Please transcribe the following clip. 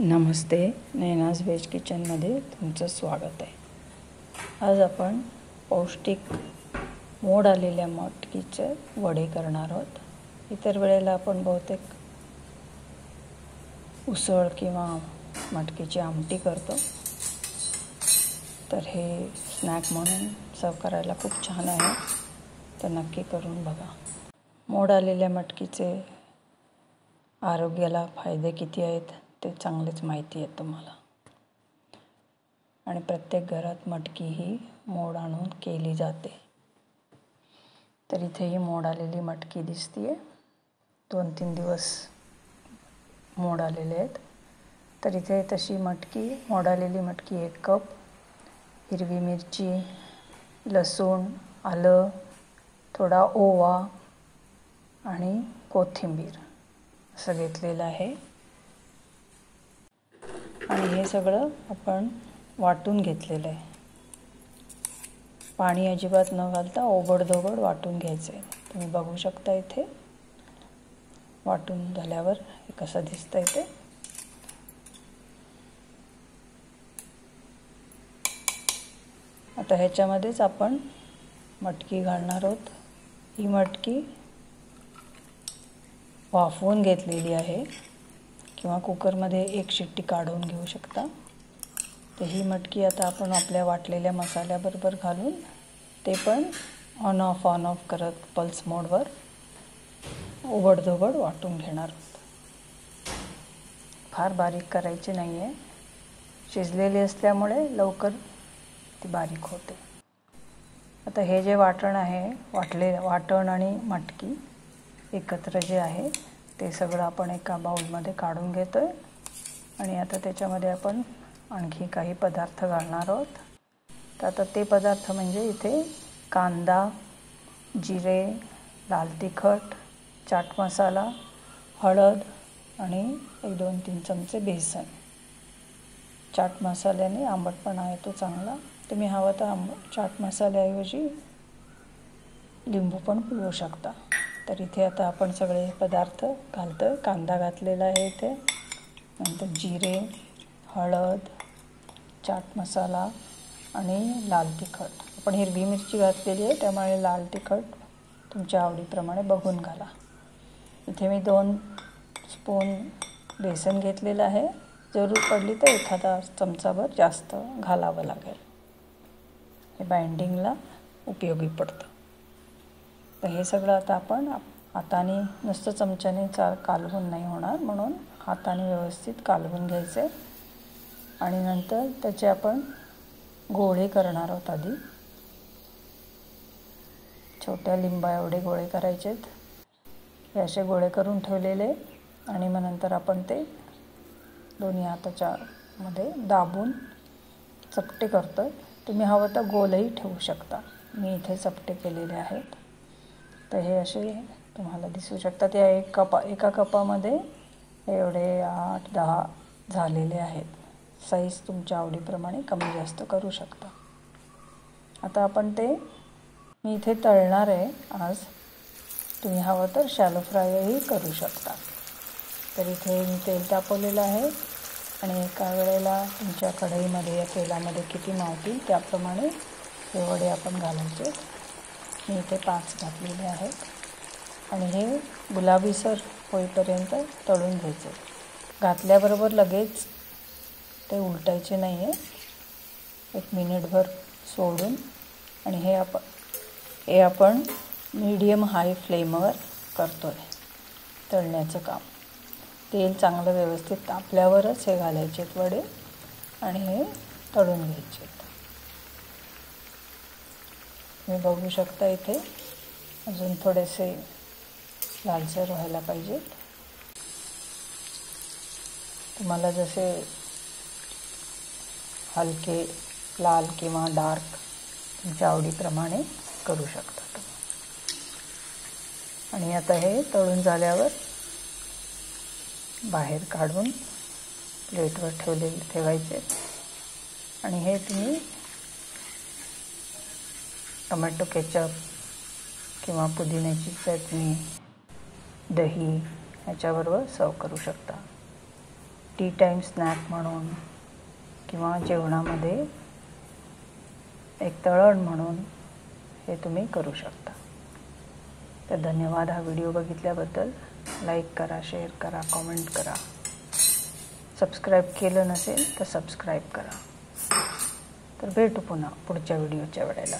नमस्ते, Naina's veg किचनमध्ये तुमचं स्वागत आहे। आज आपण पौष्टिक मोड आलेल्या मटकीचे वडे करणार आहोत। इतर वेळेला आपण बहुतेक उसळ किंवा मटकीची आमटी करतो, तर हे स्नॅक म्हणून सर्व करायला खूप छान आहे, तर नक्की करून बघा। मोड आलेल्या मटकीचे आरोग्याला फायदे किती आहेत ते चांगलेच माहिती आहे तुम्हाला। आणि प्रत्येक घरात मटकी ही मोड आणून केली जाते। तर इथे ही मोड आलेली मटकी दिसतीये, 2-3 दिवस मोड आलेले आहेत। तर इथे तशी मटकी, मोड आलेली मटकी 1 कप, हिरवी मिरची, लसूण, आलं, थोडा ओवा आणि कोथिंबीर असं घेतलेलं आहे। आणि हे सगळं आपण वाटून घेतलेलं आहे। पाणी अजिबात न घालता ओबडधोबड वाटून घ्यायचं आहे। तुम्ही बघू शकता इथे वाटून झाल्यावर हे कसं दिसतंय ते। आता ह्याच्यामध्येच आपण मटकी घालणार आहोत। ही मटकी वाफवून घेतलेली आहे किंवा कुकरमध्ये 1 शिट्टी काढून घेऊ शकता। तर ही मटकी आता आपण आपल्या वाटलेल्या मसाल्याबरोबर घालून ते पण ऑन ऑफ करत पल्स मोडवर ओबडधोबड वाटून घेणार आहोत। फार बारीक करायची नाही आहे, शिजलेली असल्यामुळे लवकर ती बारीक होते। आता हे जे वाटण आहे, वाटण आणि मटकी एकत्र जे आहे ते सगळं आपण एका बाउलमध्ये काढून घेतोय। आणि आता त्याच्यामध्ये आपण आणखी काही पदार्थ घालणार आहोत। तर आता ते पदार्थ म्हणजे इथे कांदा, जिरे, लाल तिखट, चाट मसाला, हळद आणि 1-2-3 चमचे बेसन। चाट मसाल्याने आंबटपणा येतो चांगला। तुम्ही हवं तर चाट मसाल्याऐवजी लिंबू पण पिळू शकता। तर इथे आता आपण सगळे पदार्थ घालतोय। कांदा घातलेला आहे इथे, नंतर जिरे, हळद, चाट मसाला आणि लाल तिखट। आपण हिरवी मिरची घातलेली आहे, त्यामुळे लाल तिखट तुमच्या आवडीप्रमाणे बघून घाला। इथे मी 2 स्पून बेसन घेतलेलं आहे। जरूर पडली तर एखादा चमचाभर जास्त घालावं लागेल, हे बाइंडिंगला उपयोगी पडतं। तर हे सगळं आता आपण हाताने, नुसतं चमच्याने कालवून नाही होणार, म्हणून हाताने व्यवस्थित कालवून घ्यायचे। आणि नंतर त्याचे आपण गोळे करणार आहोत। आधी छोट्या लिंबा एवढे गोळे करायचेत। हे असे गोळे करून ठेवलेले आणि मग नंतर आपण ते दोन्ही हाताच्या मध्ये दाबून चपटे करतोय। तुम्ही हवं तर गोलही ठेवू शकता, मी इथे चपटे केलेले आहेत। तर हे असे तुम्हाला दिसू शकतात। या एका कपामध्ये एवढे 8-10 झालेले आहेत। साईज तुमच्या आवडीप्रमाणे कमी जास्त करू शकता। आता आपण ते, मी इथे तळणार आहे आज, तुम्ही हवं तर शॅलो फ्रायही करू शकता। तर इथे मी तेल तापवलेलं आहे आणि एका वेळेला तुमच्या कढईमध्ये या तेलामध्ये किती मावतील त्याप्रमाणे हे वडे आपण घालायचे। मी इथे 5 घातलेले आहेत आणि हे गुलाबीसर होईपर्यंत तळून घ्यायचे। घातल्याबरोबर लगेच ते उलटायचे नाही आहे, 1 मिनिटभर सोडून। आणि हे आपण मीडियम हाय फ्लेमवर करतोय तळण्याचं काम। तेल चांगलं व्यवस्थित तापल्यावरच हे घालायचे वडे आणि हे तळून घ्यायचे। तुम्ही बघू शकता इथे अजून थोडेसे लालसर व्हायला पाहिजेत। तुम्हाला जसे हलके लाल किंवा डार्क तुमच्या आवडीप्रमाणे करू शकता तुम्ही। आणि आता हे तळून झाल्यावर बाहेर काढून प्लेटवर ठेवायचे। आणि हे तुम्ही टोमॅटो केचप किंवा पुदिन्याची चटणी, दही ह्याच्याबरोबर सर्व करू शकता। टी टाईम स्नॅक म्हणून किंवा जेवणामध्ये एक तळण म्हणून हे तुम्ही करू शकता. तर धन्यवाद हा व्हिडिओ बघितल्याबद्दल. लाईक करा, शेअर करा, कॉमेंट करा. सबस्क्राईब केलं नसेल तर सबस्क्राईब करा. तर भेटू पुन्हा पुढच्या व्हिडिओच्या वेळेला.